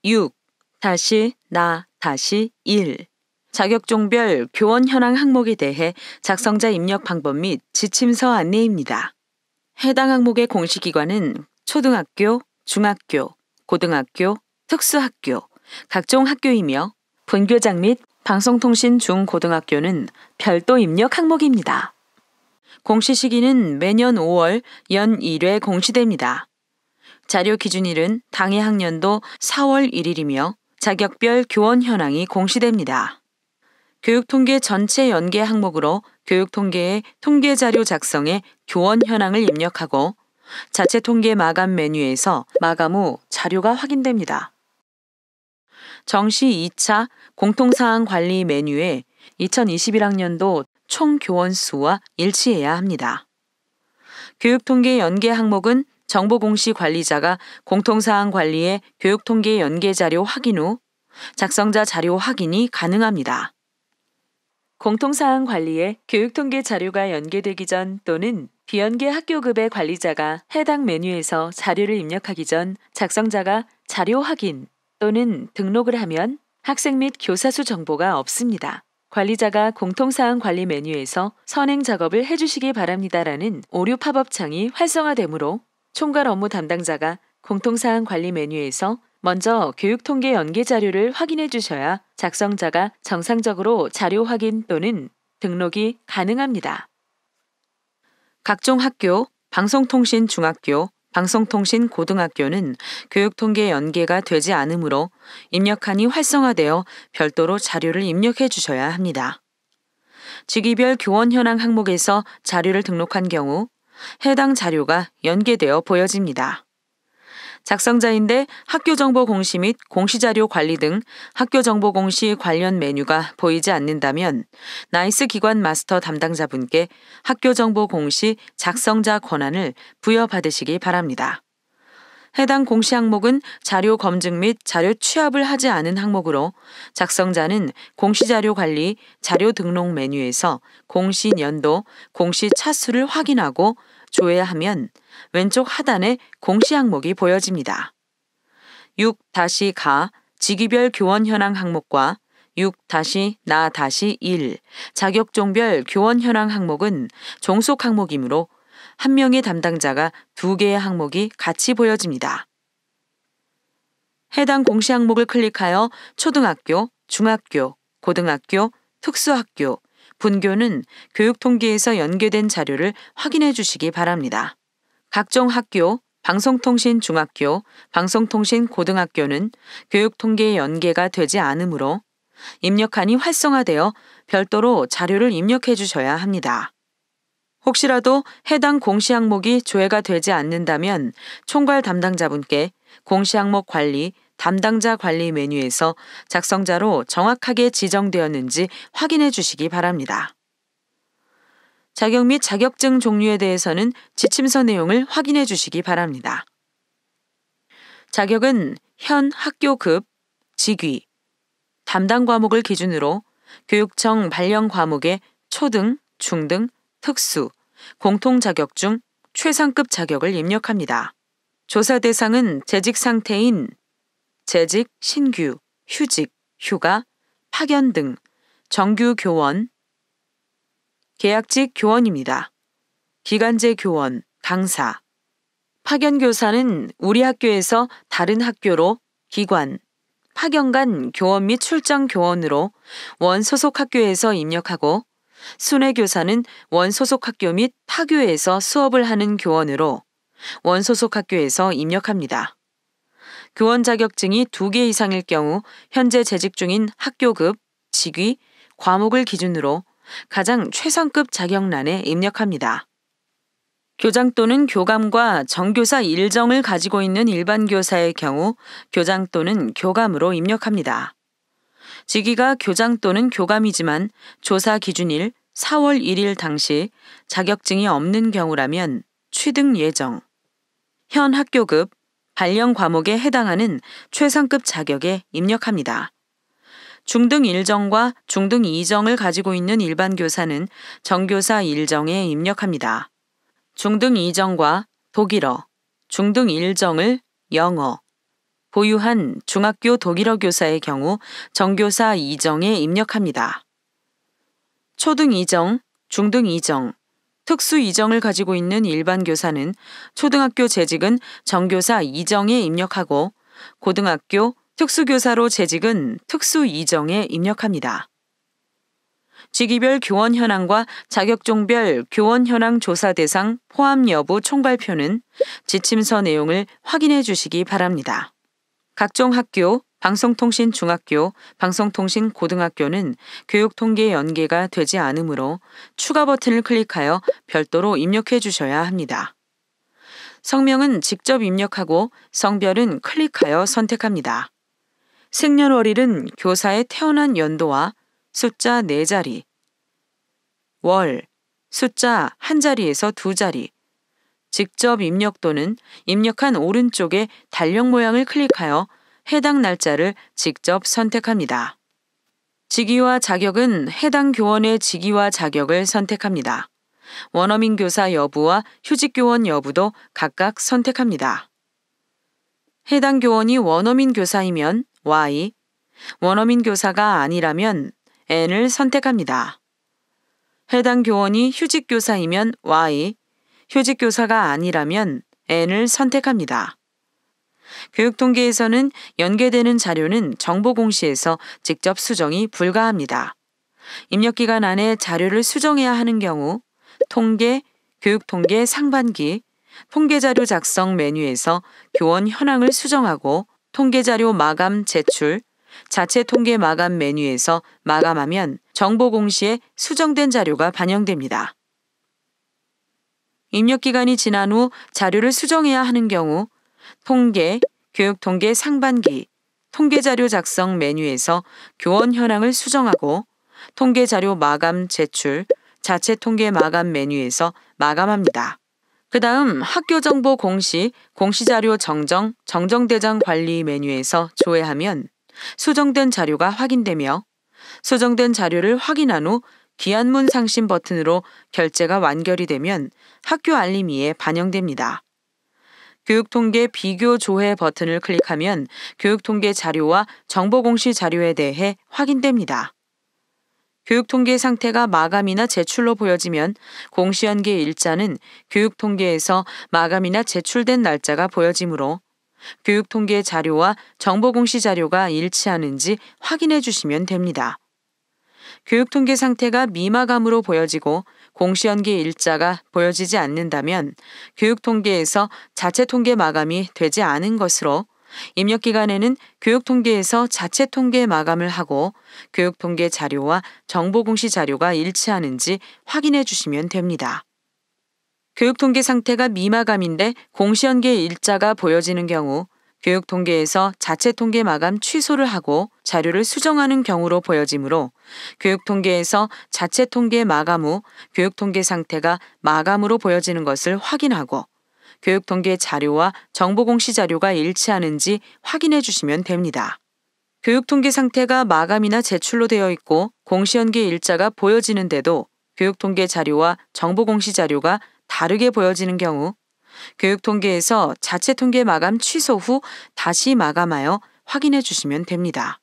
6 다시 나 다시 1 자격종별 교원 현황 항목에 대해 작성자 입력 방법 및 지침서 안내입니다. 해당 항목의 공시기관은 초등학교, 중학교, 고등학교, 특수학교, 각종 학교이며 분교장 및 방송통신 중고등학교는 별도 입력 항목입니다. 공시 시기는 매년 5월 연 1회 공시됩니다. 자료 기준일은 당해 학년도 4월 1일이며 자격별 교원 현황이 공시됩니다. 교육통계 전체 연계 항목으로 교육통계의 통계자료 작성에 교원 현황을 입력하고 자체 통계 마감 메뉴에서 마감 후 자료가 확인됩니다. 정시 2차 공통사항 관리 메뉴에 2021학년도 총 교원 수와 일치해야 합니다. 교육통계 연계 항목은 정보공시 관리자가 공통사항 관리에 교육통계 연계 자료 확인 후 작성자 자료 확인이 가능합니다. 공통사항 관리에 교육통계 자료가 연계되기 전 또는 비연계 학교급의 관리자가 해당 메뉴에서 자료를 입력하기 전 작성자가 자료 확인 또는 등록을 하면 학생 및 교사 수 정보가 없습니다. 관리자가 공통사항 관리 메뉴에서 선행 작업을 해주시기 바랍니다라는 오류 팝업창이 활성화되므로 총괄 업무 담당자가 공통사항 관리 메뉴에서 먼저 교육통계 연계 자료를 확인해 주셔야 작성자가 정상적으로 자료 확인 또는 등록이 가능합니다. 각종 학교, 방송통신 중학교, 방송통신 고등학교는 교육통계 연계가 되지 않으므로 입력칸이 활성화되어 별도로 자료를 입력해 주셔야 합니다. 직위별 교원 현황 항목에서 자료를 등록한 경우 해당 자료가 연계되어 보여집니다. 작성자인데 학교정보 공시 및 공시자료 관리 등 학교정보 공시 관련 메뉴가 보이지 않는다면 나이스 기관 마스터 담당자분께 학교정보 공시 작성자 권한을 부여받으시기 바랍니다. 해당 공시 항목은 자료 검증 및 자료 취합을 하지 않은 항목으로 작성자는 공시자료 관리 자료 등록 메뉴에서 공시 연도, 공시 차수를 확인하고 조회하면 왼쪽 하단에 공시 항목이 보여집니다. 6-가 직위별 교원 현황 항목과 6-나-1 자격종별 교원 현황 항목은 종속 항목이므로 한 명의 담당자가 2개의 항목이 같이 보여집니다. 해당 공시 항목을 클릭하여 초등학교, 중학교, 고등학교, 특수학교, 분교는 교육통계에서 연계된 자료를 확인해 주시기 바랍니다. 각종 학교, 방송통신 중학교, 방송통신 고등학교는 교육통계에 연계가 되지 않으므로 입력칸이 활성화되어 별도로 자료를 입력해 주셔야 합니다. 혹시라도 해당 공시 항목이 조회가 되지 않는다면 총괄 담당자분께 공시 항목 관리, 담당자 관리 메뉴에서 작성자로 정확하게 지정되었는지 확인해 주시기 바랍니다. 자격 및 자격증 종류에 대해서는 지침서 내용을 확인해 주시기 바랍니다. 자격은 현 학교급, 직위, 담당 과목을 기준으로 교육청 발령 과목의 초등, 중등, 특수, 공통 자격 중 최상급 자격을 입력합니다. 조사 대상은 재직 상태인 재직, 신규, 휴직, 휴가, 파견 등 정규 교원, 계약직 교원입니다. 기간제 교원, 강사, 파견 교사는 우리 학교에서 다른 학교로 기관, 파견 간 교원 및 출장 교원으로 원 소속 학교에서 입력하고 순회 교사는 원 소속 학교 및 타교에서 수업을 하는 교원으로 원 소속 학교에서 입력합니다. 교원 자격증이 2개 이상일 경우 현재 재직 중인 학교급, 직위, 과목을 기준으로 가장 최상급 자격란에 입력합니다. 교장 또는 교감과 정교사 일정을 가지고 있는 일반 교사의 경우 교장 또는 교감으로 입력합니다. 직위가 교장 또는 교감이지만 조사 기준일 4월 1일 당시 자격증이 없는 경우라면 취득 예정, 현 학교급, 발령 과목에 해당하는 최상급 자격에 입력합니다. 중등 1정과 중등 2정을 가지고 있는 일반 교사는 정교사 1정에 입력합니다. 중등 2정과 독일어, 중등 1정을 영어, 보유한 중학교 독일어 교사의 경우 정교사 2정에 입력합니다. 초등 2정, 중등 2정, 특수 2정을 가지고 있는 일반 교사는 초등학교 재직은 정교사 2정에 입력하고 고등학교 특수교사로 재직은 특수 2정에 입력합니다. 직위별 교원 현황과 자격종별 교원 현황 조사 대상 포함 여부 총괄표는 지침서 내용을 확인해 주시기 바랍니다. 각종 학교, 방송통신 중학교, 방송통신 고등학교는 교육통계 연계가 되지 않으므로 추가 버튼을 클릭하여 별도로 입력해 주셔야 합니다. 성명은 직접 입력하고 성별은 클릭하여 선택합니다. 생년월일은 교사의 태어난 연도와 숫자 4자리, 월, 숫자 1자리에서 2자리, 직접 입력 또는 입력한 오른쪽에 달력 모양을 클릭하여 해당 날짜를 직접 선택합니다. 직위와 자격은 해당 교원의 직위와 자격을 선택합니다. 원어민 교사 여부와 휴직교원 여부도 각각 선택합니다. 해당 교원이 원어민 교사이면 Y, 원어민 교사가 아니라면 N을 선택합니다. 해당 교원이 휴직교사이면 Y, 휴직교사가 아니라면 N을 선택합니다. 교육통계에서는 연계되는 자료는 정보공시에서 직접 수정이 불가합니다. 입력기간 안에 자료를 수정해야 하는 경우 통계, 교육통계 상반기, 통계자료 작성 메뉴에서 교원 현황을 수정하고 통계자료 마감 제출, 자체 통계 마감 메뉴에서 마감하면 정보공시에 수정된 자료가 반영됩니다. 입력기간이 지난 후 자료를 수정해야 하는 경우 통계, 교육통계 상반기, 통계자료 작성 메뉴에서 교원 현황을 수정하고 통계자료 마감 제출, 자체 통계 마감 메뉴에서 마감합니다. 그 다음 학교정보 공시, 공시자료 정정, 정정대장 관리 메뉴에서 조회하면 수정된 자료가 확인되며 수정된 자료를 확인한 후 기한문 상심 버튼으로 결제가 완결이 되면 학교 알림이에 반영됩니다. 교육통계 비교 조회 버튼을 클릭하면 교육통계 자료와 정보공시 자료에 대해 확인됩니다. 교육통계 상태가 마감이나 제출로 보여지면 공시연계 일자는 교육통계에서 마감이나 제출된 날짜가 보여지므로 교육통계 자료와 정보공시 자료가 일치하는지 확인해 주시면 됩니다. 교육통계 상태가 미마감으로 보여지고 공시연계 일자가 보여지지 않는다면 교육통계에서 자체통계 마감이 되지 않은 것으로 입력기간에는 교육통계에서 자체통계 마감을 하고 교육통계 자료와 정보공시 자료가 일치하는지 확인해 주시면 됩니다. 교육통계 상태가 미마감인데 공시연계 일자가 보여지는 경우 교육통계에서 자체통계 마감 취소를 하고 자료를 수정하는 경우로 보여지므로 교육통계에서 자체통계 마감 후 교육통계 상태가 마감으로 보여지는 것을 확인하고 교육통계 자료와 정보공시 자료가 일치하는지 확인해 주시면 됩니다. 교육통계 상태가 마감이나 제출로 되어 있고 공시연계 일자가 보여지는데도 교육통계 자료와 정보공시 자료가 다르게 보여지는 경우 교육통계에서 자체통계 마감 취소 후 다시 마감하여 확인해 주시면 됩니다.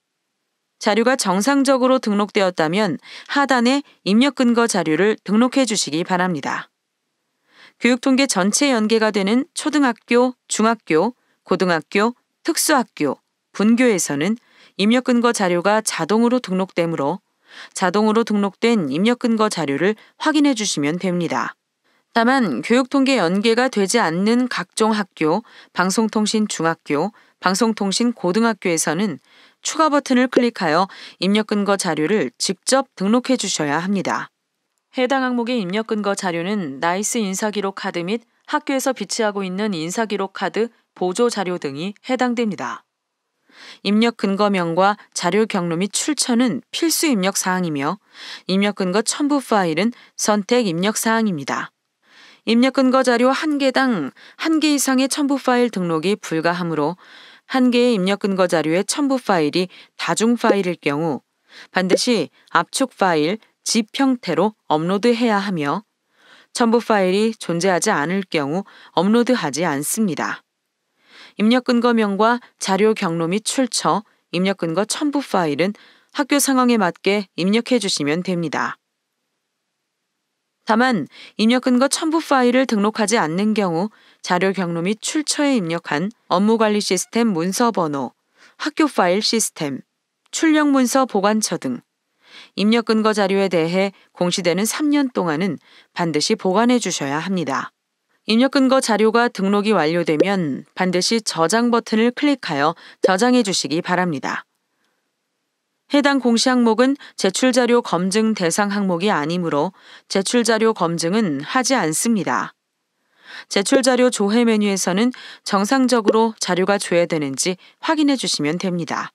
자료가 정상적으로 등록되었다면 하단에 입력 근거 자료를 등록해 주시기 바랍니다. 교육통계 전체 연계가 되는 초등학교, 중학교, 고등학교, 특수학교, 분교에서는 입력 근거 자료가 자동으로 등록되므로 자동으로 등록된 입력 근거 자료를 확인해 주시면 됩니다. 다만 교육통계 연계가 되지 않는 각종 학교, 방송통신 중학교, 방송통신 고등학교에서는 추가 버튼을 클릭하여 입력 근거 자료를 직접 등록해 주셔야 합니다. 해당 항목의 입력 근거 자료는 나이스 인사기록 카드 및 학교에서 비치하고 있는 인사기록 카드 보조 자료 등이 해당됩니다. 입력 근거명과 자료 경로 및 출처는 필수 입력 사항이며 입력 근거 첨부 파일은 선택 입력 사항입니다. 입력 근거 자료 1개당 1개 이상의 첨부 파일 등록이 불가하므로 1개의 입력 근거 자료의 첨부 파일이 다중 파일일 경우 반드시 압축 파일, zip 형태로 업로드해야 하며 첨부 파일이 존재하지 않을 경우 업로드하지 않습니다. 입력 근거명과 자료 경로 및 출처, 입력 근거 첨부 파일은 학교 상황에 맞게 입력해 주시면 됩니다. 다만 입력 근거 첨부 파일을 등록하지 않는 경우 자료 경로 및 출처에 입력한 업무관리 시스템 문서 번호, 학교 파일 시스템, 출력 문서 보관처 등 입력 근거 자료에 대해 공시되는 3년 동안은 반드시 보관해 주셔야 합니다. 입력 근거 자료가 등록이 완료되면 반드시 저장 버튼을 클릭하여 저장해 주시기 바랍니다. 해당 공시 항목은 제출자료 검증 대상 항목이 아니므로 제출자료 검증은 하지 않습니다. 제출자료 조회 메뉴에서는 정상적으로 자료가 조회되는지 확인해 주시면 됩니다.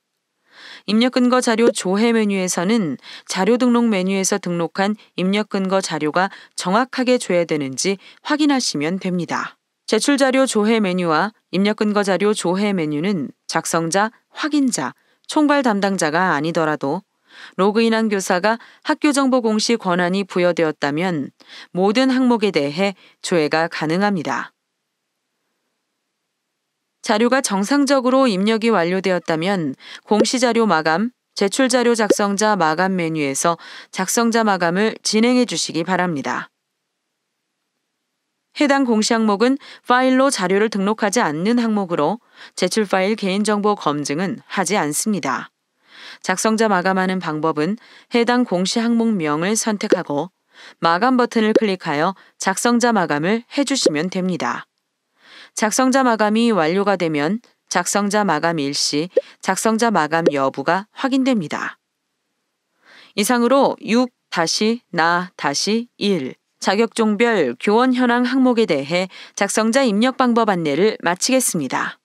입력 근거 자료 조회 메뉴에서는 자료 등록 메뉴에서 등록한 입력 근거 자료가 정확하게 조회되는지 확인하시면 됩니다. 제출자료 조회 메뉴와 입력 근거 자료 조회 메뉴는 작성자, 확인자, 총괄 담당자가 아니더라도 로그인한 교사가 학교정보 공시 권한이 부여되었다면 모든 항목에 대해 조회가 가능합니다. 자료가 정상적으로 입력이 완료되었다면 공시자료 마감, 제출자료 작성자 마감 메뉴에서 작성자 마감을 진행해 주시기 바랍니다. 해당 공시 항목은 파일로 자료를 등록하지 않는 항목으로 제출 파일 개인정보 검증은 하지 않습니다. 작성자 마감하는 방법은 해당 공시 항목명을 선택하고 마감 버튼을 클릭하여 작성자 마감을 해주시면 됩니다. 작성자 마감이 완료가 되면 작성자 마감 일시, 작성자 마감 여부가 확인됩니다. 이상으로 6-나-1 자격종별 교원 현황 항목에 대해 작성자 입력 방법 안내를 마치겠습니다.